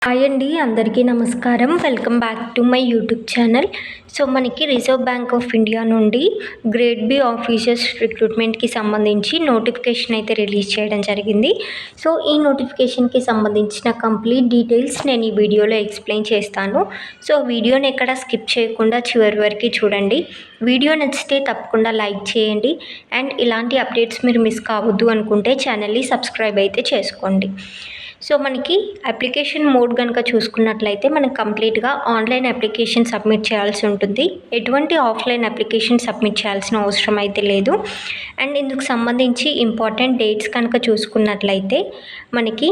Hi అండి, అందరికీ నమస్కారం. Welcome back to my YouTube channel. So మనకి రిజర్వ్ బ్యాంక్ ఆఫ్ ఇండియా నుండి గ్రేడ్ బి ఆఫీసర్స్ రిక్రూట్మెంట్కి సంబంధించి నోటిఫికేషన్ అయితే రిలీజ్ చేయడం జరిగింది. సో ఈ నోటిఫికేషన్కి సంబంధించిన కంప్లీట్ డీటెయిల్స్ నేను ఈ వీడియోలో ఎక్స్ప్లెయిన్ చేస్తాను. సో వీడియోని ఎక్కడ స్కిప్ చేయకుండా చివరి వరకు చూడండి. వీడియో నచ్చితే తప్పకుండా లైక్ చేయండి. అండ్ ఇలాంటి అప్డేట్స్ మీరు మిస్ కావద్దు అనుకుంటే ఛానల్ని సబ్స్క్రైబ్ అయితే చేసుకోండి. సో మనకి అప్లికేషన్ మోడ్ కనుక చూసుకున్నట్లయితే మనకు కంప్లీట్గా ఆన్లైన్ అప్లికేషన్ సబ్మిట్ చేయాల్సి ఉంటుంది. ఎటువంటి ఆఫ్లైన్ అప్లికేషన్ సబ్మిట్ చేయాల్సిన అవసరం అయితే లేదు. అండ్ ఇందుకు సంబంధించి ఇంపార్టెంట్ డేట్స్ కనుక చూసుకున్నట్లయితే మనకి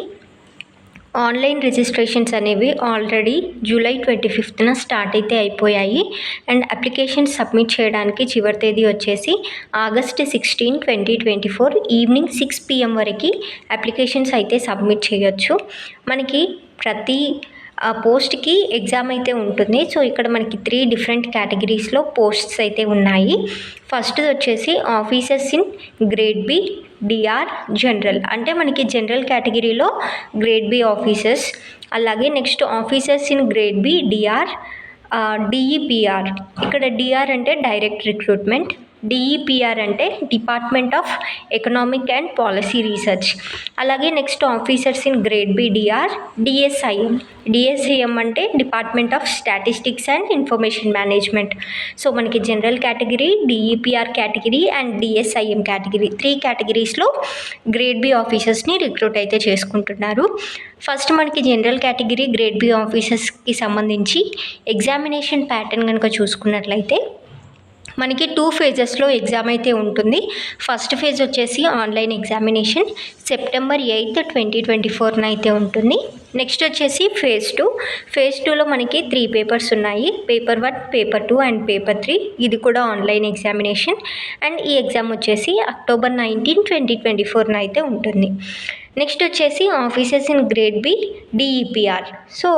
ఆన్లైన్ రిజిస్ట్రేషన్స్ అనేవి ఆల్రెడీ జూలై 25న స్టార్ట్ అయితే అయిపోయాయి. అండ్ అప్లికేషన్ సబ్మిట్ చేయడానికి చివరి తేదీ వచ్చేసి ఆగస్ట్ 16, 2024 ఈవినింగ్ 6 PM వరకు అప్లికేషన్స్ అయితే సబ్మిట్ చేయొచ్చు. మనకి ప్రతి పోస్ట్కి ఎగ్జామ్ అయితే ఉంటుంది. సో ఇక్కడ మనకి 3 డిఫరెంట్ కేటగిరీస్లో పోస్ట్స్ అయితే ఉన్నాయి. ఫస్ట్ వచ్చేసి officers in grade B DR general, అంటే మనకి జనరల్ కేటగిరీలో గ్రేడ్ బి ఆఫీసర్స్. అలాగే next officers in grade B DR DEPR. ఇక్కడ డిఆర్ అంటే డైరెక్ట్ రిక్రూట్మెంట్, డిఈపిఆర్ అంటే department of economic and policy research. అలాగే next officers in grade B DR DSIM. DSIM అంటే department of statistics and information management. So మనకి general category, DEPR category and DSIM category 3 కేటగిరీస్లో grade B ఆఫీసర్స్ని recruit అయితే చేసుకుంటున్నారు. First మనకి general category grade B ఆఫీసర్స్కి సంబంధించి examination pattern కనుక చూసుకున్నట్లయితే మనకి 2 ఫేజెస్లో ఎగ్జామ్ అయితే ఉంటుంది. ఫస్ట్ ఫేజ్ వచ్చేసి ఆన్లైన్ ఎగ్జామినేషన్ సెప్టెంబర్ 8, 2024 అయితే ఉంటుంది. నెక్స్ట్ వచ్చేసి ఫేజ్ 2లో మనకి 3 పేపర్స్ ఉన్నాయి. Paper 1, paper 2 and paper 3. ఇది కూడా ఆన్లైన్ ఎగ్జామినేషన్. అండ్ ఈ ఎగ్జామ్ వచ్చేసి అక్టోబర్ 19, 2024 అయితే ఉంటుంది. నెక్స్ట్ వచ్చేసి officers in grade B DEPR. So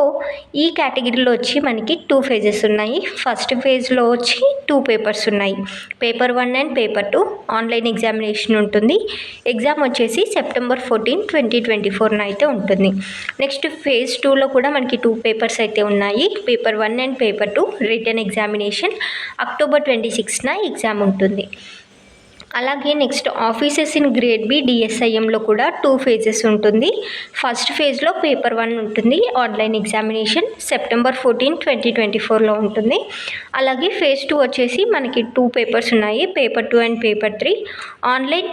ఈ కేటగిరీలో వచ్చి మనకి 2 ఫేజెస్ ఉన్నాయి. ఫస్ట్ ఫేజ్లో వచ్చి 2 పేపర్స్ ఉన్నాయి. Paper 1 and paper 2 online examination ఉంటుంది. ఎగ్జామ్ వచ్చేసి సెప్టెంబర్ 14, 2024 అయితే ఉంటుంది. నెక్స్ట్ ఫేజ్ 2లో కూడా మనకి 2 పేపర్స్ అయితే ఉన్నాయి. Paper 1 and paper 2 written examination October 26న ఎగ్జామ్ ఉంటుంది. అలాగే next officers in grade B డిఎస్ఐఎంలో కూడా 2 ఫేజెస్ ఉంటుంది. ఫస్ట్ ఫేజ్లో పేపర్ 1 ఉంటుంది. ఆన్లైన్ ఎగ్జామినేషన్ సెప్టెంబర్ 14, 2024లో ఉంటుంది. అలాగే ఫేజ్ 2 వచ్చేసి మనకి 2 పేపర్స్ ఉన్నాయి. Paper 2 and paper 3 online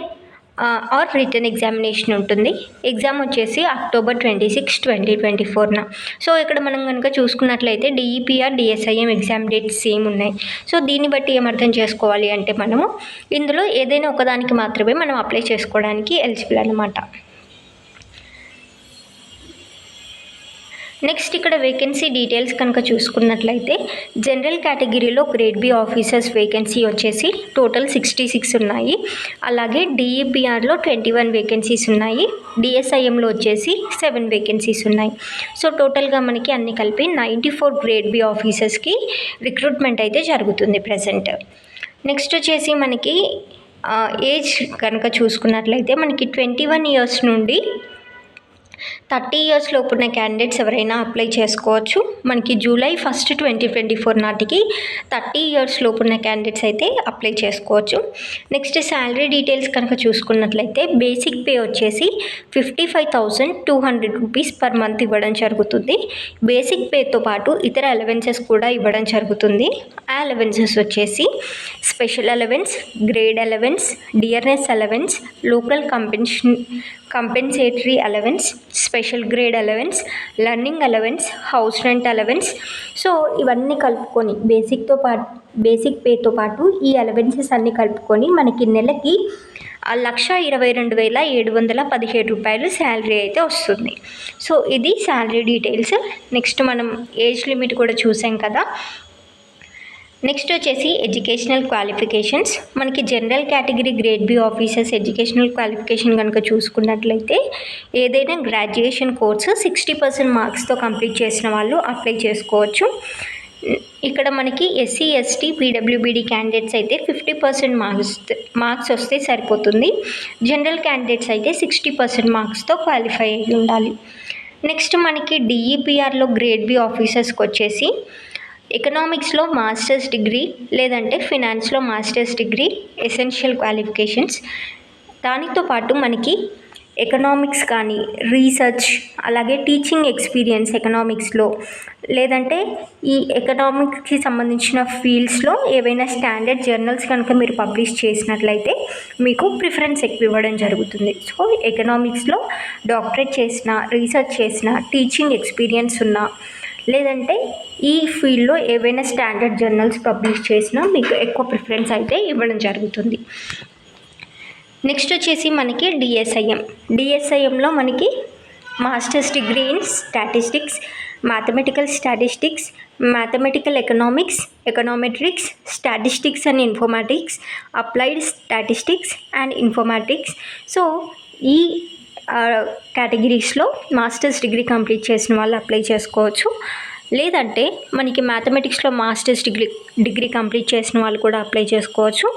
or written examination ఉంటుంది. ఎగ్జామ్ వచ్చేసి అక్టోబర్ 26, 2024న. సో ఇక్కడ మనం కనుక చూసుకున్నట్లయితే DEPR DSIM exam dates same ఉన్నాయి. సో దీన్ని బట్టి ఏమర్థం చేసుకోవాలి అంటే మనము ఇందులో ఏదైనా ఒకదానికి మాత్రమే మనం అప్లై చేసుకోవడానికి ఎలిజిబుల్ అన్నమాట. నెక్స్ట్ ఇక్కడ వేకెన్సీ డీటెయిల్స్ కనుక చూసుకున్నట్లయితే జనరల్ కేటగిరీలో గ్రేడ్ బి ఆఫీసర్స్ వేకెన్సీ వచ్చేసి టోటల్ 66 ఉన్నాయి. అలాగే డిఈపిఆర్లో 21 వేకెన్సీస్ ఉన్నాయి. డిఎస్ఐఎంలో వచ్చేసి 7 వేకెన్సీస్ ఉన్నాయి. సో టోటల్గా మనకి అన్ని కలిపి 94 గ్రేడ్ బి ఆఫీసర్స్కి రిక్రూట్మెంట్ అయితే జరుగుతుంది ప్రజెంట్. నెక్స్ట్ వచ్చేసి మనకి ఏజ్ కనుక చూసుకున్నట్లయితే మనకి 21 ఇయర్స్ నుండి 30 ఇయర్స్ లోపున్న క్యాండిడేట్స్ ఎవరైనా అప్లై చేసుకోవచ్చు. మనకి జూలై 1, 2024 నాటికి 30 ఇయర్స్ లోపున్న క్యాండిడేట్స్ అయితే అప్లై చేసుకోవచ్చు. నెక్స్ట్ శాలరీ డీటెయిల్స్ కనుక చూసుకున్నట్లయితే బేసిక్ పే వచ్చేసి 55,200 రూపీస్ పర్ మంత్ ఇవ్వడం జరుగుతుంది. బేసిక్ పేతో పాటు ఇతర అలవెన్సెస్ కూడా ఇవ్వడం జరుగుతుంది. ఆ అలవెన్సెస్ వచ్చేసి special allowance, grade allowance, dearness allowance, local compensatory allowance, special grade allowance, learning allowance, house rent allowance. So ఇవన్నీ కలుపుకొని బేసిక్ పేతో పాటు ఈ అలవెన్సెస్ అన్నీ కలుపుకొని మనకి నెలకి 1,22,717 రూపాయలు శాలరీ అయితే వస్తుంది. సో ఇది శాలరీ డీటెయిల్స్. నెక్స్ట్ మనం ఏజ్ లిమిట్ కూడా చూసాం కదా. నెక్స్ట్ వచ్చేసి ఎడ్యుకేషనల్ క్వాలిఫికేషన్స్. మనకి general category grade B officers educational qualification కనుక చూసుకున్నట్లయితే ఏదైనా గ్రాడ్యుయేషన్ కోర్సు 60% మార్క్స్తో కంప్లీట్ చేసిన వాళ్ళు అప్లై చేసుకోవచ్చు. ఇక్కడ మనకి ఎస్సీ, ఎస్టీ, పీడబ్ల్యూబీడీ క్యాండిడేట్స్ అయితే 50% మార్క్స్ వస్తే సరిపోతుంది. జనరల్ క్యాండిడేట్స్ అయితే 60% మార్క్స్తో క్వాలిఫై అయ్యి ఉండాలి. నెక్స్ట్ మనకి డిఈపిఆర్లో గ్రేడ్ బి ఆఫీసర్స్కి వచ్చేసి ఎకనామిక్స్లో మాస్టర్స్ డిగ్రీ లేదంటే ఫినాన్స్లో మాస్టర్స్ డిగ్రీ ఎసెన్షియల్ క్వాలిఫికేషన్స్. దానితో పాటు మనకి ఎకనామిక్స్ కానీ రీసెర్చ్ అలాగే టీచింగ్ ఎక్స్పీరియన్స్ ఎకనామిక్స్లో లేదంటే ఈ ఎకనామిక్స్కి సంబంధించిన ఫీల్డ్స్లో ఏవైనా స్టాండర్డ్ జర్నల్స్ కనుక మీరు పబ్లిష్ చేసినట్లయితే మీకు ప్రిఫరెన్స్ ఎక్కువ ఇవ్వడం జరుగుతుంది. సో ఎకనామిక్స్లో డాక్టరేట్ చేసిన, రీసెర్చ్ చేసిన, టీచింగ్ ఎక్స్పీరియన్స్ ఉన్న లేదంటే ఈ ఫీల్డ్లో ఏవైనా స్టాండర్డ్ జర్నల్స్ పబ్లిష్ చేసినా మీకు ఎక్కువ ప్రిఫరెన్స్ అయితే ఇవ్వడం జరుగుతుంది. నెక్స్ట్ వచ్చేసి మనకి డిఎస్ఐఎంలో మనకి masters degree in statistics, mathematical statistics, mathematical economics, econometrics, statistics and informatics, applied statistics and informatics. So ఈ కేటగిరీస్లో మాస్టర్స్ డిగ్రీ కంప్లీట్ చేసిన వాళ్ళు అప్లై చేసుకోవచ్చు. లేదంటే మనకి మ్యాథమెటిక్స్లో మాస్టర్స్ డిగ్రీ కంప్లీట్ చేసిన వాళ్ళు కూడా అప్లై చేసుకోవచ్చు.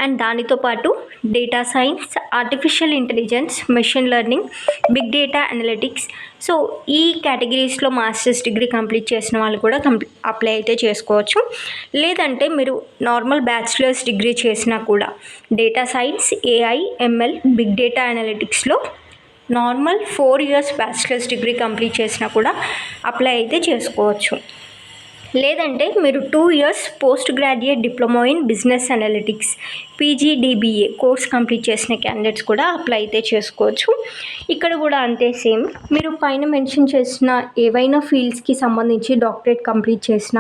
అండ్ దానితో పాటు data science, artificial intelligence, machine learning, big data analytics. So ఈ కేటగిరీస్లో మాస్టర్స్ డిగ్రీ కంప్లీట్ చేసిన వాళ్ళు కూడా అప్లై అయితే చేసుకోవచ్చు. లేదంటే మీరు నార్మల్ బ్యాచిలర్స్ డిగ్రీ చేసినా కూడా data science, AI, ML, big data అనలిటిక్స్లో normal 4 years bachelors degree complete చేసినా కూడా అప్లై అయితే చేసుకోవచ్చు. లేదంటే మీరు 2 years post graduate diploma in business analytics PGDBA course complete చేసిన క్యాండిడేట్స్ కూడా అప్లై అయితే చేసుకోవచ్చు. ఇక్కడ కూడా అంతే సేమ్, మీరు పైన మెన్షన్ చేసిన ఏవైనా ఫీల్డ్స్కి సంబంధించి డాక్టరేట్ కంప్లీట్ చేసిన,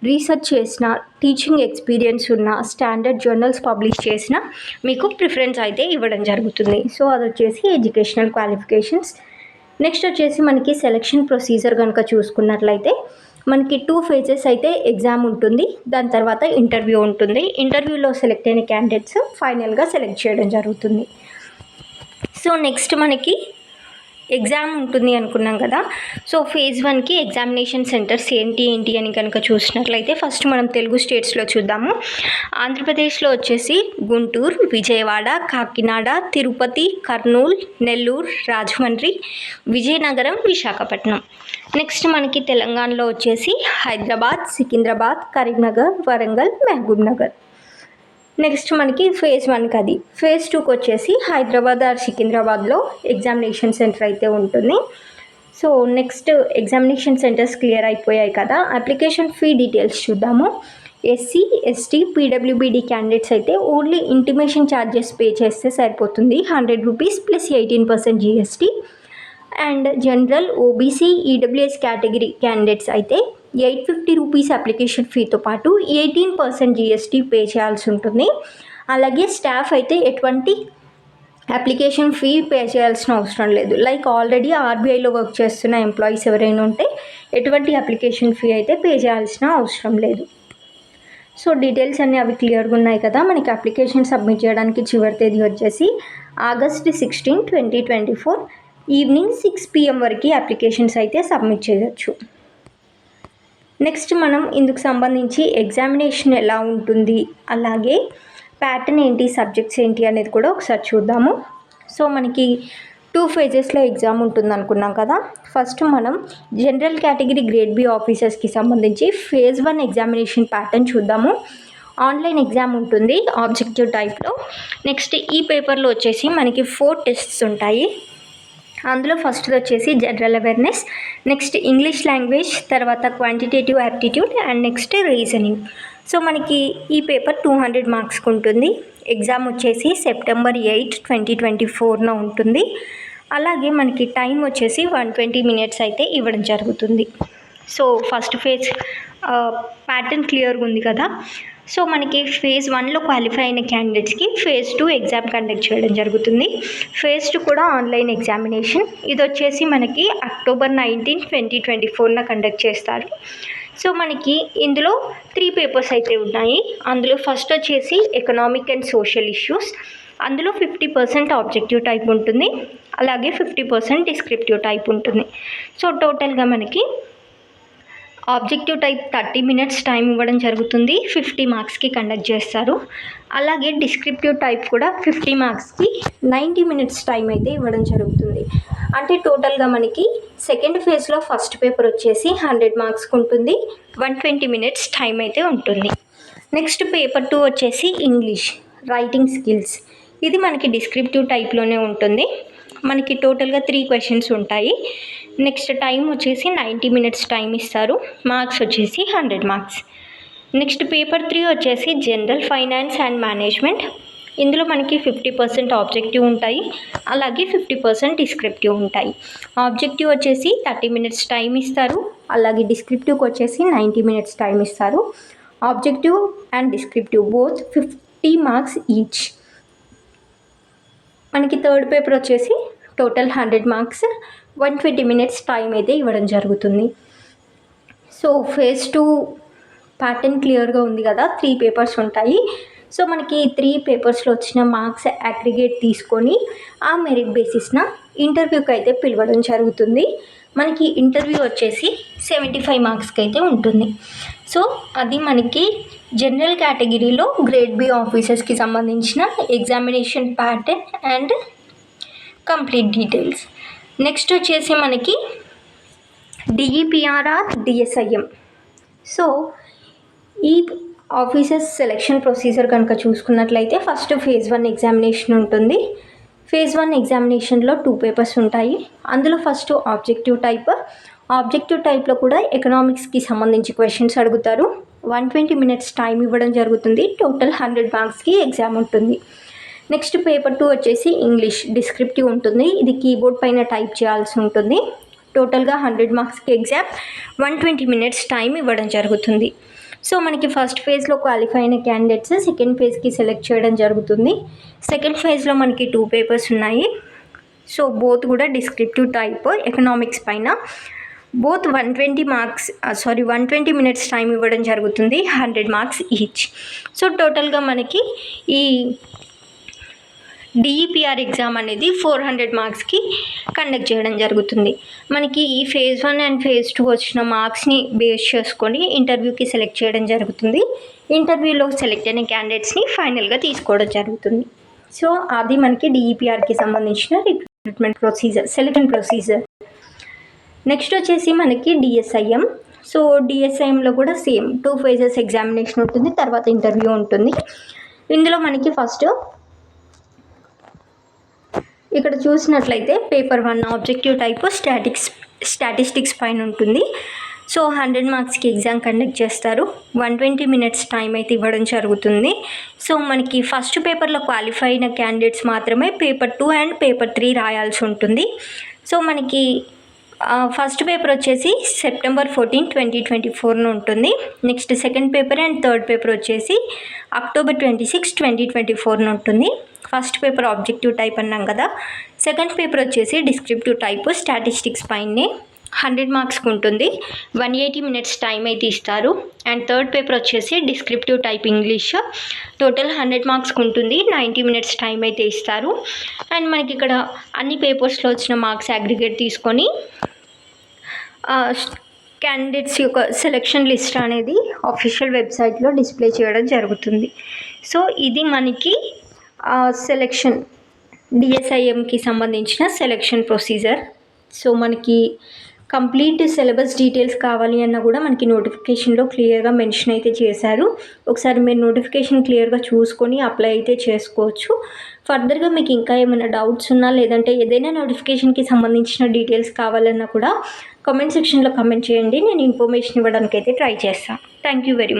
రీసెర్చ్ చేసిన, టీచింగ్ ఎక్స్పీరియన్స్ ఉన్న, స్టాండర్డ్ జర్నల్స్ పబ్లిష్ చేసిన మీకు ప్రిఫరెన్స్ అయితే ఇవ్వడం జరుగుతుంది. సో అది వచ్చేసి ఎడ్యుకేషనల్ క్వాలిఫికేషన్స్. నెక్స్ట్ వచ్చేసి మనకి సెలక్షన్ ప్రొసీజర్ కనుక చూసుకున్నట్లయితే మనకి 2 phases అయితే ఎగ్జామ్ ఉంటుంది. దాని తర్వాత ఇంటర్వ్యూ ఉంటుంది. ఇంటర్వ్యూలో సెలెక్ట్ అయిన క్యాండిడేట్స్ ఫైనల్గా సెలెక్ట్ చేయడం జరుగుతుంది. సో నెక్స్ట్ మనకి ఎగ్జామ్ ఉంటుంది అనుకున్నాం కదా. సో phase 1కి ఎగ్జామినేషన్ సెంటర్స్ ఏంటి అని కనుక చూసినట్లయితే ఫస్ట్ మనం తెలుగు స్టేట్స్లో చూద్దాము. ఆంధ్రప్రదేశ్లో వచ్చేసి గుంటూరు, విజయవాడ, కాకినాడ, తిరుపతి, కర్నూలు, నెల్లూరు, రాజమండ్రి, విజయనగరం, విశాఖపట్నం. నెక్స్ట్ మనకి తెలంగాణలో వచ్చేసి హైదరాబాద్, సికింద్రాబాద్, కరీంనగర్, వరంగల్, మహబూబ్ నగర్. నెక్స్ట్ మనకి phase 1కి అది. phase 2కి వచ్చేసి హైదరాబాద్ ఆర్ సికింద్రాబాద్లో ఎగ్జామినేషన్ సెంటర్ అయితే ఉంటుంది. So next examination centres clear అయిపోయాయి కదా. అప్లికేషన్ ఫీ డీటెయిల్స్ చూద్దాము. ఎస్సీ, ఎస్టీ, పీడబ్ల్యూబీడీ క్యాండిడేట్స్ అయితే ఓన్లీ ఇంటిమేషన్ ఛార్జెస్ పే చేస్తే సరిపోతుంది. 100 rupees + 18% GST. And general, OBC, EWS category candidates అయితే 850 rupees అప్లికేషన్ ఫీతో పాటు 18% GST పే చేయాల్సి ఉంటుంది. అలాగే స్టాఫ్ అయితే ఎటువంటి అప్లికేషన్ ఫీ పే చేయాల్సిన అవసరం లేదు. లైక్ ఆల్రెడీ ఆర్బీఐలో వర్క్ చేస్తున్న ఎంప్లాయీస్ ఎవరైనా ఉంటే ఎటువంటి అప్లికేషన్ ఫీ అయితే పే చేయాల్సిన అవసరం లేదు. సో డీటెయిల్స్ అన్నీ అవి క్లియర్గా ఉన్నాయి కదా. మనకి అప్లికేషన్ సబ్మిట్ చేయడానికి చివరి తేదీ వచ్చేసి August 16, 2024 ఈవినింగ్ 6 PM వరకు అప్లికేషన్స్ అయితే సబ్మిట్ చేయొచ్చు. నెక్స్ట్ మనం ఇందుకు సంబంధించి ఎగ్జామినేషన్ ఎలా ఉంటుంది, అలాగే ప్యాటర్న్ ఏంటి, సబ్జెక్ట్స్ ఏంటి అనేది కూడా ఒకసారి చూద్దాము. సో మనకి 2 phases ఎగ్జామ్ ఉంటుంది అనుకున్నాం కదా. ఫస్ట్ మనం జనరల్ కేటగిరీ గ్రేడ్ బి ఆఫీసర్స్కి సంబంధించి phase 1 ఎగ్జామినేషన్ ప్యాటర్న్ చూద్దాము. ఆన్లైన్ ఎగ్జామ్ ఉంటుంది ఆబ్జెక్టివ్ టైప్లో. నెక్స్ట్ ఈ పేపర్లో వచ్చేసి మనకి 4 tests ఉంటాయి. అందులో ఫస్ట్ వచ్చేసి general awareness, next English language, తర్వాత quantitative aptitude and next reasoning. So మనకి ఈ పేపర్ 200 మార్క్స్కి ఉంటుంది. ఎగ్జామ్ వచ్చేసి September 8, 2024 ఉంటుంది. అలాగే మనకి టైం వచ్చేసి 120 minutes అయితే ఇవ్వడం జరుగుతుంది. సో ఫస్ట్ ఫేజ్ ప్యాటర్న్ క్లియర్గా ఉంది కదా. సో మనకి phase 1లో క్వాలిఫై అయిన క్యాండిడేట్స్కి phase 2 ఎగ్జామ్ కండక్ట్ చేయడం జరుగుతుంది. phase 2 కూడా ఆన్లైన్ ఎగ్జామినేషన్. ఇది వచ్చేసి మనకి October 19, 2024 కండక్ట్ చేస్తారు. సో మనకి ఇందులో 3 papers అయితే ఉన్నాయి. అందులో ఫస్ట్ వచ్చేసి ఎకనామిక్ అండ్ సోషల్ ఇష్యూస్. అందులో 50% ఆబ్జెక్టివ్ టైప్ ఉంటుంది, అలాగే 50% డిస్క్రిప్టివ్ టైప్ ఉంటుంది. సో టోటల్గా మనకి ఆబ్జెక్టివ్ టైప్ 30 minutes టైం ఇవ్వడం జరుగుతుంది. 50 మార్క్స్కి కండక్ట్ చేస్తారు. అలాగే డిస్క్రిప్టివ్ టైప్ కూడా 50 మార్క్స్కి 90 minutes టైం అయితే ఇవ్వడం జరుగుతుంది. అంటే టోటల్గా మనకి సెకండ్ ఫేజ్లో ఫస్ట్ పేపర్ వచ్చేసి 100 మార్క్స్కి ఉంటుంది. 120 మినిట్స్ టైం అయితే ఉంటుంది. నెక్స్ట్ పేపర్ 2 వచ్చేసి ఇంగ్లీష్ రైటింగ్ స్కిల్స్. ఇది మనకి డిస్క్రిప్టివ్ టైప్లోనే ఉంటుంది. మనకి టోటల్గా 3 క్వశ్చన్స్ ఉంటాయి. నెక్స్ట్ టైం వచ్చేసి 90 మినిట్స్ టైం ఇస్తారు. మార్క్స్ వచ్చేసి 100 మార్క్స్. నెక్స్ట్ పేపర్ 3 వచ్చేసి జనరల్ ఫైనాన్స్ అండ్ మేనేజ్మెంట్. ఇందులో మనకి 50% ఆబ్జెక్టివ్ ఉంటాయి, అలాగే 50% డిస్క్రిప్టివ్ ఉంటాయి. ఆబ్జెక్టివ్ వచ్చేసి 30 మినిట్స్ టైం ఇస్తారు, అలాగే డిస్క్రిప్టివ్కి వచ్చేసి 90 మినిట్స్ టైం ఇస్తారు. Objective and descriptive both 50 marks each. మనకి థర్డ్ పేపర్ వచ్చేసి టోటల్ 100 మార్క్స్, 120 మినిట్స్ టైం అయితే ఇవ్వడం జరుగుతుంది. సో ఫేజ్ 2 ప్యాటర్న్ క్లియర్గా ఉంది కదా, 3 పేపర్స్ ఉంటాయి. సో మనకి 3 పేపర్స్లో వచ్చిన మార్క్స్ అగ్రిగేట్ తీసుకొని ఆ మెరిట్ బేసిస్న ఇంటర్వ్యూకి అయితే పిలవడం జరుగుతుంది. మనకి ఇంటర్వ్యూ వచ్చేసి 75 మార్క్స్కి అయితే ఉంటుంది. సో అది మనకి జనరల్ కేటగిరీలో గ్రేడ్ బి ఆఫీసర్స్కి సంబంధించిన examination pattern and complete details. Next వచ్చేసి మనకి డిఈపిఆర్ఆర్ డిఎస్ఐఎం. సో ఈ ఆఫీసర్స్ సెలెక్షన్ ప్రొసీజర్ కనుక చూసుకున్నట్లయితే ఫస్ట్ ఫేజ్ 1 ఎగ్జామినేషన్ ఉంటుంది. ఫేజ్ 1 ఎగ్జామినేషన్లో 2 పేపర్స్ ఉంటాయి. అందులో ఫస్ట్ ఆబ్జెక్టివ్ టైప్. ఆబ్జెక్టివ్ టైప్లో కూడా ఎకనామిక్స్కి సంబంధించి క్వశ్చన్స్ అడుగుతారు. 120 మినిట్స్ టైం ఇవ్వడం జరుగుతుంది. టోటల్ 100 మార్క్స్కి ఎగ్జామ్ ఉంటుంది. నెక్స్ట్ పేపర్ 2 వచ్చేసి ఇంగ్లీష్ డిస్క్రిప్టివ్ ఉంటుంది. ఇది కీబోర్డ్ పైన టైప్ చేయాల్సి ఉంటుంది. టోటల్గా 100 మార్క్స్కి ఎగ్జామ్, 120 మినిట్స్ టైం ఇవ్వడం జరుగుతుంది. సో మనకి ఫస్ట్ ఫేజ్లో క్వాలిఫై అయిన క్యాండిడేట్స్ సెకండ్ ఫేజ్కి సెలెక్ట్ చేయడం జరుగుతుంది. సెకండ్ ఫేజ్లో మనకి 2 పేపర్స్ ఉన్నాయి. సో బోత్ కూడా డిస్క్రిప్టివ్ టైప్ ఎకనామిక్స్ పైన. బోత్ 120 మినిట్స్ టైం ఇవ్వడం జరుగుతుంది, 100 మార్క్స్ ఈచ్. సో టోటల్గా మనకి ఈ డిఈపిఆర్ ఎగ్జామ్ అనేది 400 మార్క్స్కి కండక్ట్ చేయడం జరుగుతుంది. మనకి ఈ ఫేజ్ 1 అండ్ ఫేజ్ 2 వచ్చిన మార్క్స్ని బేస్ చేసుకొని ఇంటర్వ్యూకి సెలెక్ట్ చేయడం జరుగుతుంది. ఇంటర్వ్యూలో సెలెక్ట్ అయిన క్యాండిడేట్స్ని ఫైనల్గా తీసుకోవడం జరుగుతుంది. సో అది మనకి డిఈపిఆర్కి సంబంధించిన recruitment procedure, selection procedure. Next వచ్చేసి మనకి డిఎస్ఐఎం. సో డిఎస్ఐఎంలో కూడా సేమ్ 2 ఫేజెస్ ఎగ్జామినేషన్ ఉంటుంది, తర్వాత ఇంటర్వ్యూ ఉంటుంది. ఇందులో మనకి ఫస్ట్ ఇక్కడ చూసినట్లయితే పేపర్ 1 ఆబ్జెక్టివ్ టైప్ స్టాటిస్టిక్స్ పైన ఉంటుంది. సో 100 మార్క్స్కి ఎగ్జామ్ కండక్ట్ చేస్తారు. 120 మినిట్స్ టైం అయితే ఇవ్వడం జరుగుతుంది. సో మనకి ఫస్ట్ పేపర్లో క్వాలిఫై అయిన క్యాండిడేట్స్ మాత్రమే పేపర్ 2 అండ్ పేపర్ 3 రాయాల్సి ఉంటుంది. సో మనకి ఫస్ట్ పేపర్ వచ్చేసి సెప్టెంబర్ 14, 2024 ఉంటుంది. Next second paper and third paper వచ్చేసి అక్టోబర్ 26, 2024 ఉంటుంది. ఫస్ట్ పేపర్ ఆబ్జెక్టివ్ టైప్ అన్నాం కదా. సెకండ్ పేపర్ వచ్చేసి డిస్క్రిప్టివ్ టైప్ స్టాటిస్టిక్స్ పైనే 100 మార్క్స్కి ఉంటుంది. 180 మినిట్స్ టైం అయితే ఇస్తారు. అండ్ థర్డ్ పేపర్ వచ్చేసి డిస్క్రిప్టివ్ టైప్ ఇంగ్లీష్. టోటల్ 100 మార్క్స్కి ఉంటుంది, 90 మినిట్స్ టైం అయితే ఇస్తారు. అండ్ మనకి ఇక్కడ అన్ని పేపర్స్లో వచ్చిన మార్క్స్ అగ్రిగేట్ తీసుకొని క్యాండిడేట్స్ యొక్క సెలెక్షన్ లిస్ట్ అనేది ఆఫీషియల్ వెబ్సైట్లో డిస్ప్లే చేయడం జరుగుతుంది. సో ఇది మనకి సెలెక్షన్ డిఎస్ఐఎంకి సంబంధించిన సెలెక్షన్ ప్రొసీజర్. సో మనకి కంప్లీట్ సిలబస్ డీటెయిల్స్ కావాలి అన్న కూడా మనకి నోటిఫికేషన్లో క్లియర్గా మెన్షన్ అయితే చేశారు. ఒకసారి మీరు నోటిఫికేషన్ క్లియర్గా చూసుకొని అప్లై అయితే చేసుకోవచ్చు. ఫర్దర్గా మీకు ఇంకా ఏమైనా డౌట్స్ ఉన్నా లేదంటే ఏదైనా నోటిఫికేషన్కి సంబంధించిన డీటెయిల్స్ కావాలన్నా కూడా కామెంట్ సెక్షన్లో కామెంట్ చేయండి. నేను ఇన్ఫర్మేషన్ ఇవ్వడానికి అయితే ట్రై చేస్తాను. Thank you very much.